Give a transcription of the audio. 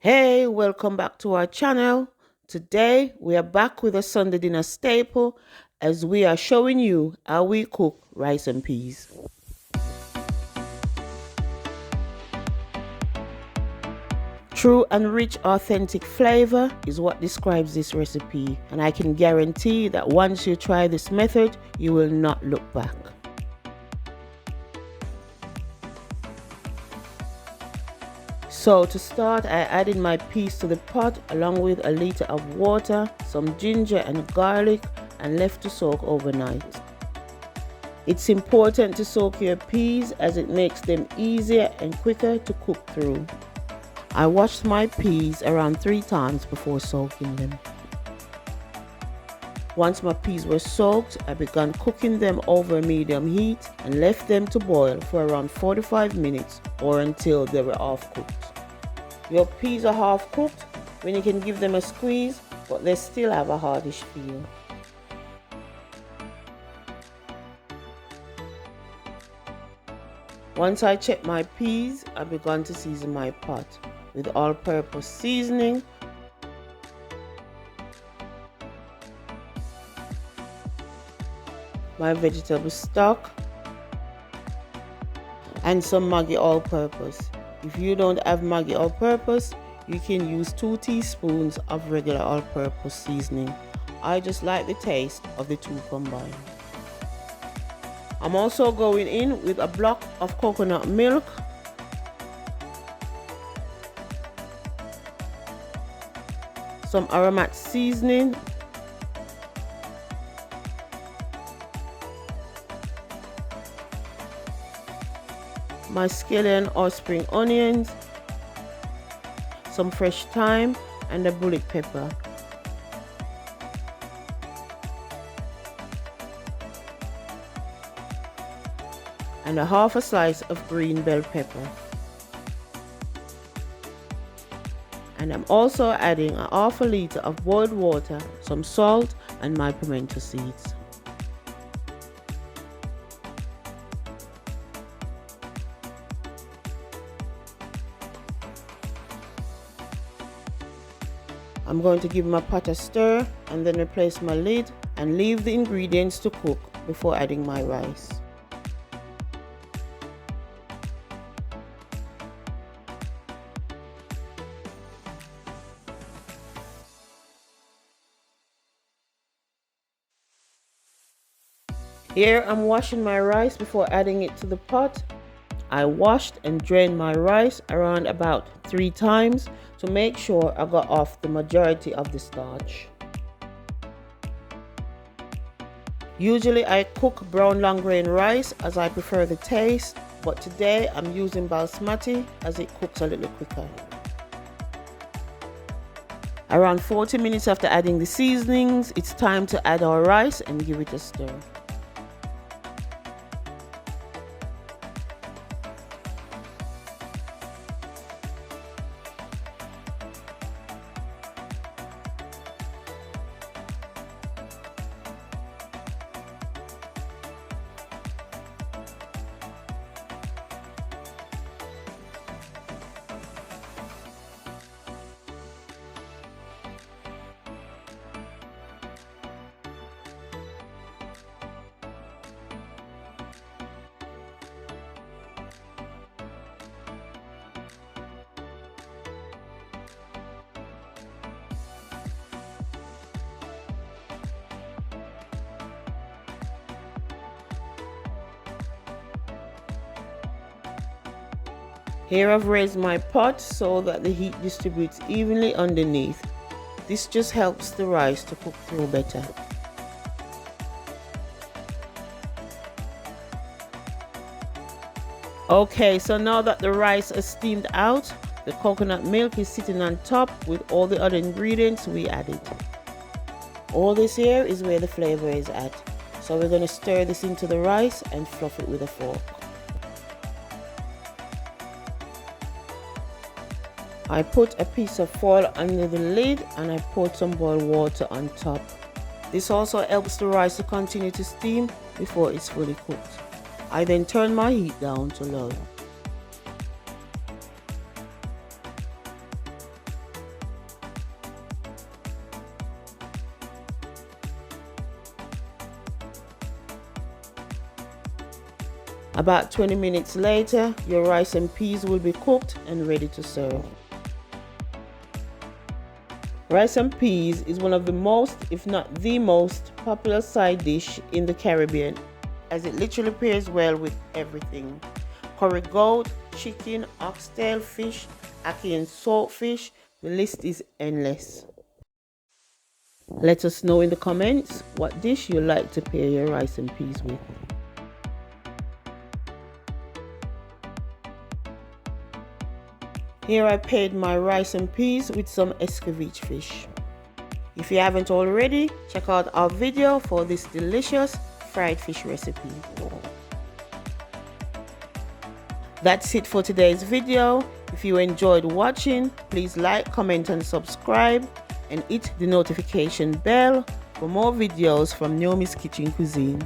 Hey, welcome back to our channel. Today we are back with a Sunday dinner staple as we are showing you how we cook rice and peas. True and rich authentic flavor is what describes this recipe, and I can guarantee that once you try this method, you will not look back. So to start, I added my peas to the pot along with a liter of water, some ginger and garlic, and left to soak overnight. It's important to soak your peas as it makes them easier and quicker to cook through. I washed my peas around 3 times before soaking them. Once my peas were soaked, I began cooking them over medium heat and left them to boil for around 45 minutes or until they were half cooked. Your peas are half cooked when you can give them a squeeze, but they still have a hardish feel. Once I checked my peas, I began to season my pot with all-purpose seasoning, my vegetable stock, and some Maggi all-purpose. If you don't have Maggi all-purpose, you can use 2 teaspoons of regular all-purpose seasoning. I just like the taste of the two combined. I'm also going in with a block of coconut milk, some Aromat seasoning, my scallion or spring onions, some fresh thyme, and a bullet pepper. And a half a slice of green bell pepper. And I'm also adding a half a liter of boiled water, some salt, and my pimento seeds. I'm going to give my pot a stir and then replace my lid and leave the ingredients to cook before adding my rice. Here I'm washing my rice before adding it to the pot. I washed and drained my rice around about 3 times to make sure I got off the majority of the starch. Usually I cook brown long grain rice as I prefer the taste, but today I'm using basmati as it cooks a little quicker. Around 40 minutes after adding the seasonings, it's time to add our rice and give it a stir. Here I've raised my pot so that the heat distributes evenly underneath. This just helps the rice to cook through better. Okay, so now that the rice is steamed out, the coconut milk is sitting on top with all the other ingredients we added. All this here is where the flavor is at. So we're going to stir this into the rice and fluff it with a fork. I put a piece of foil under the lid and I poured some boiled water on top. This also helps the rice to continue to steam before it's fully cooked. I then turn my heat down to low. About 20 minutes later, your rice and peas will be cooked and ready to serve. Rice and peas is one of the most, if not the most, popular side dish in the Caribbean, as it literally pairs well with everything. Curry goat, chicken, oxtail, fish, ackee and saltfish, the list is endless. Let us know in the comments what dish you like to pair your rice and peas with. Here I paired my rice and peas with some escovitch fish. If you haven't already, check out our video for this delicious fried fish recipe. That's it for today's video. If you enjoyed watching, please like, comment and subscribe, and hit the notification bell for more videos from Naomi's Kitchen Cuisine.